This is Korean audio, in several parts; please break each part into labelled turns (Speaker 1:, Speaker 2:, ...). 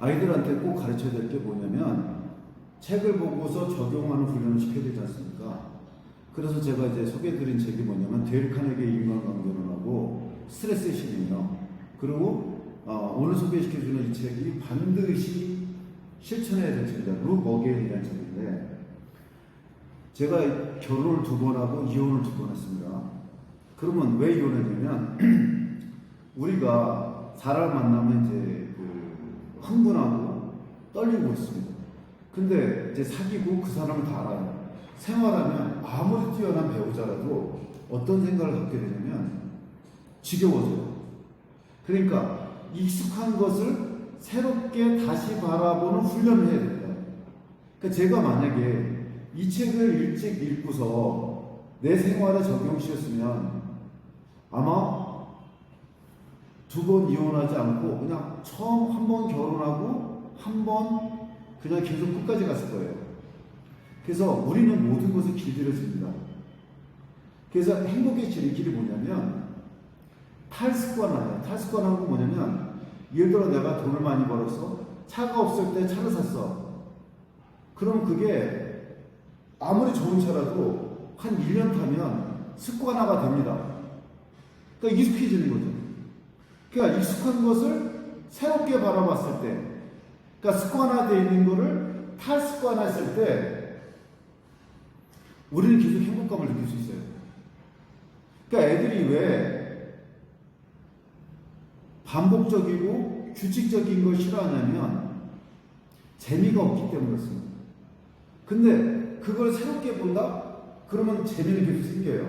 Speaker 1: 아이들한테 꼭 가르쳐야 될 게 뭐냐면 책을 보고서 적용하는 훈련을 시켜야 되지 않습니까? 그래서 제가 이제 소개해드린 책이 뭐냐면 데일 카네기의 인간관계론하고 스트레스의 신이에요. 그리고 오늘 소개시켜주는 이 책이 반드시 실천해야 될 책이다. 룩 어게인이라는 책인데 제가 결혼을 2번 하고 이혼을 2번 했습니다. 그러면 왜 이혼했냐면 우리가 사람을 만나면 이제 흥분하고 떨리고 있습니다. 근데 이제 사귀고 그 사람을 다 알아요. 생활하면 아무리 뛰어난 배우자라도 어떤 생각을 갖게 되냐면 지겨워져요. 그러니까 익숙한 것을 새롭게 다시 바라보는 훈련을 해야 된다. 그러니까 제가 만약에 이 책을 일찍 읽고서 내 생활에 적용시켰으면 아마 2번 이혼하지 않고 그냥 처음 한 번 결혼하고 한 번 그냥 계속 끝까지 갔을 거예요. 그래서 우리는 모든 것을 길들여집니다. 그래서 행복의 길이 뭐냐면 탈습관이에요. 탈습관은 뭐냐면 예를 들어 내가 돈을 많이 벌었어. 차가 없을 때 차를 샀어. 그럼 그게 아무리 좋은 차라도 한 1년 타면 습관화가 됩니다. 그러니까 익숙해지는 거죠. 그러니까 익숙한 것을 새롭게 바라봤을 때, 그러니까 습관화되어 있는 것을 탈습관화했을 때 우리는 계속 행복감을 느낄 수 있어요. 그러니까 애들이 왜 반복적이고 규칙적인 걸 싫어하냐면 재미가 없기 때문에 그렇습니다. 근데 그걸 새롭게 본다? 그러면 재미는 계속 생겨요.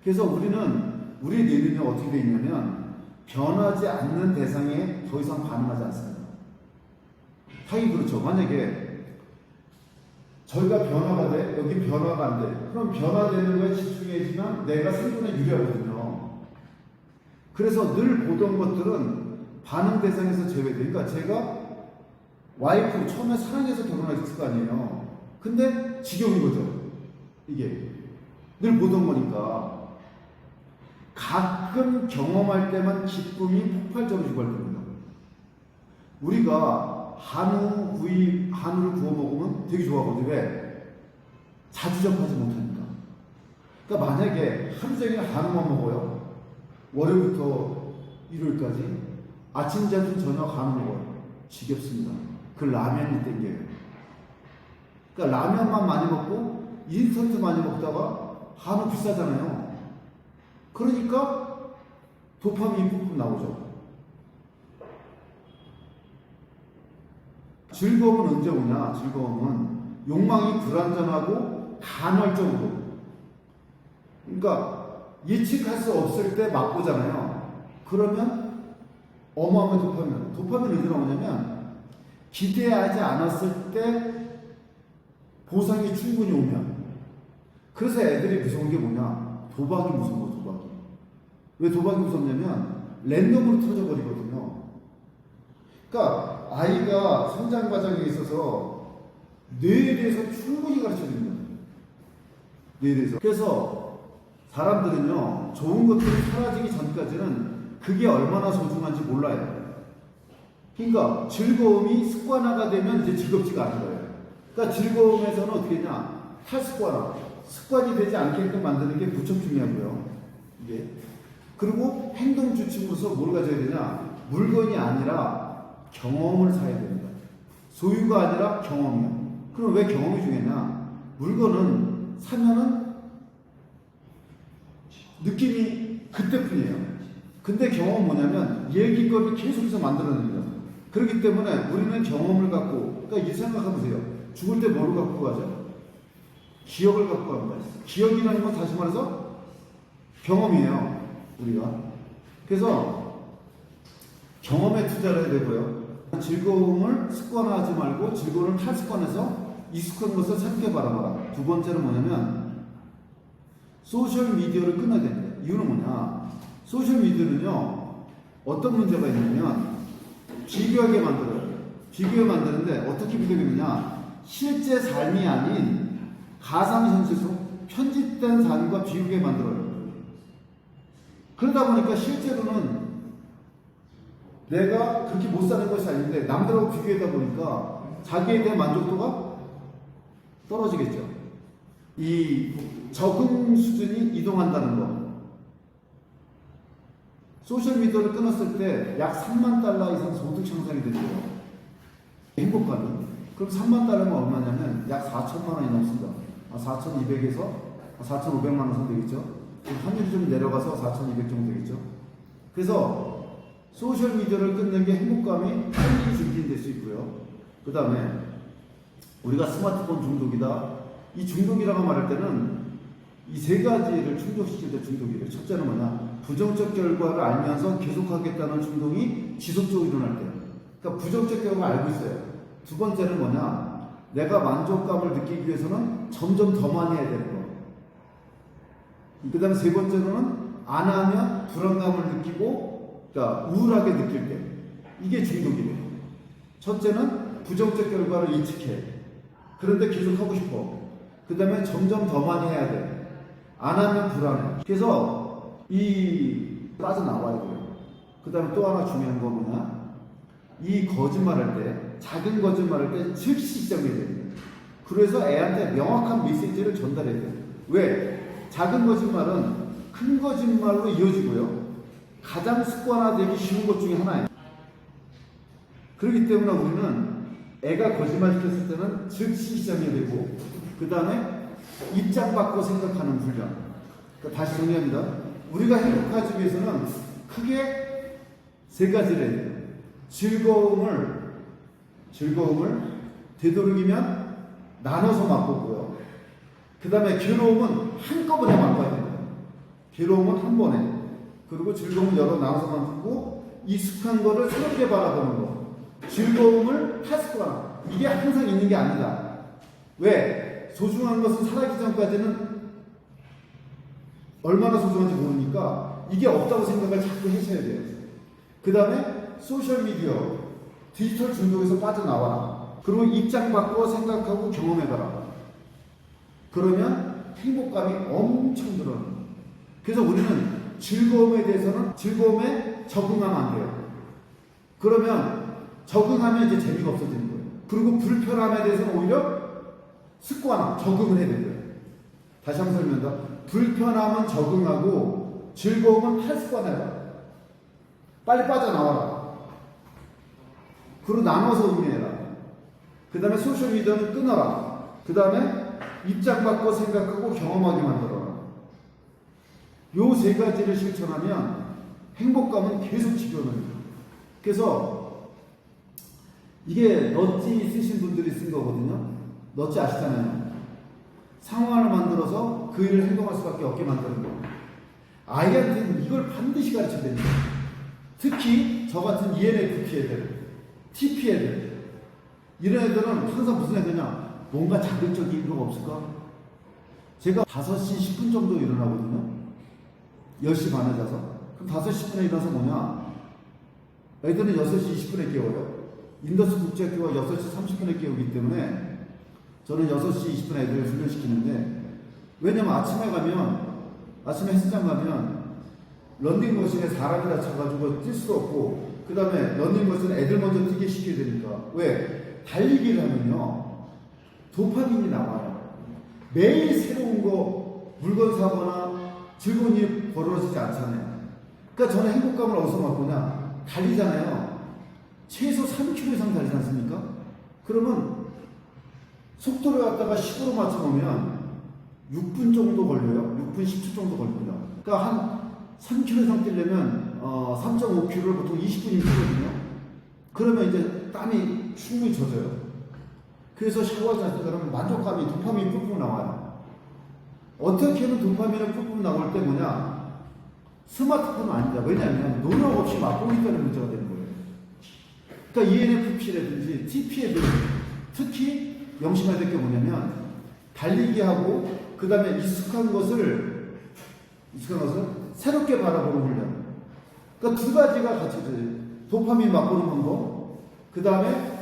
Speaker 1: 그래서 우리는 우리 뇌는 어떻게 되어 있냐면 변하지 않는 대상에 더 이상 반응하지 않습니다. 당연히 그렇죠. 만약에 저희가 변화가 돼, 여기 변화가 안 돼. 그럼 변화되는 거에 집중해야지만 내가 생존에 유리하거든요. 그래서 늘 보던 것들은 반응 대상에서 제외돼. 그러니까 제가 와이프 처음에 사랑해서 결혼했을 거 아니에요. 근데 지겨운 거죠. 이게 늘 보던 거니까. 가끔 경험할 때만 기쁨이 폭발적으로 유발됩니다. 우리가 한우를 구워 먹으면 되게 좋아하거든요. 왜? 자주 접하지 못하니까. 그러니까 만약에 하루 종일 한우만 먹어요. 월요일부터 일요일까지 아침, 점심, 저녁 한우 먹어요. 지겹습니다. 그 라면이 땡겨요. 그러니까 라면만 많이 먹고 인스턴트 많이 먹다가 한우 비싸잖아요. 그러니까 도파민이 뿜뿜 나오죠. 즐거움은 언제 오냐? 즐거움은 욕망이 불완전하고 간헐적으로. 그러니까 예측할 수 없을 때 맛보잖아요. 그러면 어마어마한 도파민. 도파민은 언제 나오냐면 기대하지 않았을 때 보상이 충분히 오면. 그래서 애들이 무서운 게 뭐냐? 도박이 무서운 거, 도박이. 왜 도박이 무섭냐면 랜덤으로 터져버리거든요. 그러니까 아이가 성장 과정에 있어서 뇌에 대해서 충분히 가르쳐야 됩니다. 뇌에 대해서. 그래서 사람들은요, 좋은 것들이 사라지기 전까지는 그게 얼마나 소중한지 몰라요. 그러니까 즐거움이 습관화가 되면 이제 즐겁지가 않은 거예요. 그러니까 즐거움에서는 어떻게 했냐? 탈습관화. 습관이 되지 않게끔 만드는 게 무척 중요하고요. 이게. 그리고 행동 주축으로서 뭘 가져야 되냐? 물건이 아니라 경험을 사야 됩니다. 소유가 아니라 경험이요. 그럼 왜 경험이 중요하냐? 물건은 사면은 느낌이 그때뿐이에요. 근데 경험은 뭐냐면 얘기거리 계속해서 만들어냅니다. 그렇기 때문에 우리는 경험을 갖고, 그러니까 이 생각해보세요. 죽을 때 뭐를 갖고 가죠? 기억을 갖고 갑니다. 기억이라는 건 다시 말해서 경험이에요. 우리가. 그래서 경험에 투자를 해야 되고요. 즐거움을 습관화하지 말고 즐거움을 탈습관해서 익숙한 것을 새롭게 바라봐라. 두 번째는 뭐냐면 소셜 미디어를 끊어야 됩니다. 이유는 뭐냐? 소셜 미디어는요, 어떤 문제가 있냐면 비교하게 만들어요. 비교하게 만드는데 어떻게 비교하느냐? 실제 삶이 아닌 가상현실 속 편집된 삶과 비우게 만들어요. 그러다 보니까 실제로는 내가 그렇게 못 사는 것이 아닌데 남들하고 비교하다 보니까 자기에 대한 만족도가 떨어지겠죠. 이 적응 수준이 이동한다는 거. 소셜미디어를 끊었을 때 약 3만 달러 이상 소득 향상이 된대요. 행복감이. 그럼 3만 달러면 얼마냐면 약 4천만 원이 넘습니다. 4,200에서 4,500만 원 정도 되겠죠. 환율이 좀 내려가서 4,200 정도 되겠죠. 그래서 소셜미디어를 끊는 게 행복감이 빨리 증진될 수 있고요. 그 다음에 우리가 스마트폰 중독이다. 이 중독이라고 말할 때는 이 세 가지를 충족시킬 때 중독이래요. 첫째는 뭐냐? 부정적 결과를 알면서 계속하겠다는 충동이 지속적으로 일어날 때. 그러니까 부정적 결과를 알고 있어요. 두 번째는 뭐냐? 내가 만족감을 느끼기 위해서는 점점 더 많이 해야 되는 거. 그 다음에 세 번째로는 안 하면 불안감을 느끼고, 그러니까 우울하게 느낄 때. 이게 중독이래요. 첫째는 부정적 결과를 인식해. 그런데 계속 하고 싶어. 그 다음에 점점 더 많이 해야 돼. 안 하면 불안해. 그래서 이 빠져나와야 돼요. 그 다음에 또 하나 중요한 거 뭐냐? 이 거짓말할 때, 작은 거짓말할 때 즉시 시작해야 됩니다. 그래서 애한테 명확한 메시지를 전달해야 돼요. 왜? 작은 거짓말은 큰 거짓말로 이어지고요. 가장 습관화되기 쉬운 것 중에 하나예요. 그렇기 때문에 우리는 애가 거짓말 시켰을 때는 즉시 시작해야 되고, 그 다음에 입장 바꿔 생각하는 훈련. 그러니까 다시 정리합니다. 우리가 행복하기 위해서는 크게 세 가지를 해야 돼요. 즐거움을 되도록이면 나눠서 맛보고요. 그 다음에 괴로움은 한꺼번에 맛봐야 됩니다. 괴로움은 한 번에. 그리고 즐거움은 여러 나눠서 맛보고 익숙한 거를 새롭게 바라보는 거. 즐거움을 습관. 이게 항상 있는 게 아니다. 왜? 소중한 것은 살아기 전까지는 얼마나 소중한지 모르니까 이게 없다고 생각을 자꾸 하셔야 돼요. 그 다음에 소셜미디어, 디지털 중독에서 빠져나와라. 그리고 입장 바꿔 생각하고 경험해봐라. 그러면 행복감이 엄청 늘어나요. 그래서 우리는 즐거움에 대해서는 즐거움에 적응하면 안 돼요. 그러면 적응하면 이제 재미가 없어지는 거예요. 그리고 불편함에 대해서는 오히려 습관화, 적응을 해야 돼요. 다시 한번 설명합니다. 불편함은 적응하고 즐거움은 탈습관해라. 빨리 빠져나와라. 그리고 나눠서 운영해라. 그 다음에 소셜미디어는 끊어라. 그 다음에 입장 바꿔 생각하고 경험하게 만들어라. 요 세 가지를 실천하면 행복감은 계속 지켜납니다. 그래서 이게 넛지 쓰신 분들이 쓴 거거든요. 넛지 아시잖아요. 상황을 만들어서 그 일을 행동할 수밖에 없게 만드는 거. 아이한테는 이걸 반드시 가르쳐야 됩니다. 특히 저 같은 ENFP 애들, TP 애들, 이런 애들은 항상 무슨 애들냐? 뭔가 자극적인 거 없을까? 제가 5시 10분 정도 일어나거든요. 10시 반에 자서. 그럼 5시 10분에 일어나서 뭐냐? 애들은 6시 20분에 깨워요. 인더스 국제학교가 6시 30분에 깨우기 때문에 저는 6시 20분에 애들을 훈련시키는데, 왜냐면 아침에 헬스장 가면 런닝머신에 사람이 다쳐가지고 뛸 수도 없고, 그 다음에 런닝머신은 애들 먼저 뛰게 시켜야 되니까. 왜? 달리기를 하면요 도파민이 나와요. 매일 새로운 거 물건 사거나 즐거운 일이 벌어지지 않잖아요. 그러니까 저는 행복감을 어디서 맛보냐? 달리잖아요. 최소 3km 이상 달리지 않습니까? 그러면 속도를 갖다가 10으로 맞춰놓으면 6분 정도 걸려요. 6분 10초 정도 걸립니다. 그러니까 한 3km 이상 뛰려면 3.5km를 보통 20분이면 뛰거든요. 그러면 이제 땀이 충분히 젖어요. 그래서 샤워하지 않을 때 그러면 만족감이, 도파민이 뿜뿜 나와요. 어떻게 하면 도파민이 뿜뿜 나올 때 뭐냐? 스마트폰은 아니다. 왜냐하면 노력 없이 맛보기 때문에 문제가 되는 거예요. 그러니까 ENFP라든지 TP애들 특히 명심해야 될 게 뭐냐면 달리기하고 그 다음에 익숙한 것을 새롭게 바라보는 훈련. 그러니까 두 가지가 같이 있어요. 도파민 맛보는 방법, 그 다음에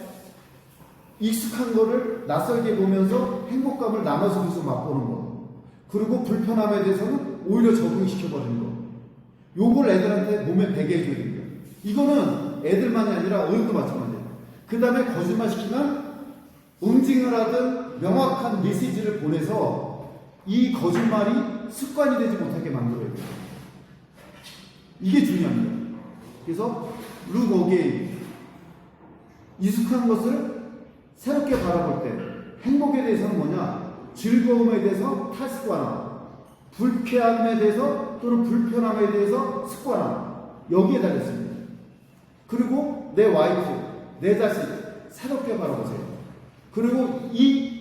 Speaker 1: 익숙한 거를 낯설게 보면서 행복감을 나눠서 계속 맛보는 거. 그리고 불편함에 대해서는 오히려 적응시켜버리는 거. 요걸 애들한테 몸에 배게 해줘야 됩니다. 이거는 애들만이 아니라 어른도 마찬가지예요. 그 다음에 거짓말 시키면 응징을 하든 명확한 메시지를 보내서 이 거짓말이 습관이 되지 못하게 만들어야 돼요. 이게 중요합니다. 그래서 look again. 익숙한 것을 새롭게 바라볼 때 행복에 대해서는 뭐냐? 즐거움에 대해서 탈습관화, 불쾌함에 대해서 또는 불편함에 대해서 습관화. 여기에 달렸습니다. 그리고 내 와이프, 내 자식 새롭게 바라보세요. 그리고 이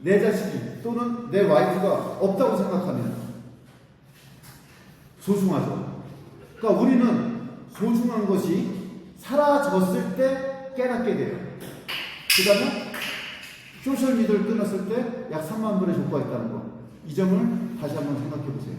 Speaker 1: 내 자식이 또는 내 와이프가 없다고 생각하면 소중하죠. 그러니까 우리는 소중한 것이 사라졌을 때 깨닫게 돼요. 그 다음에 소셜미디어를 끊었을 때 약 3만 분의 효과가 있다는 거. 이 점을 다시 한번 생각해 보세요.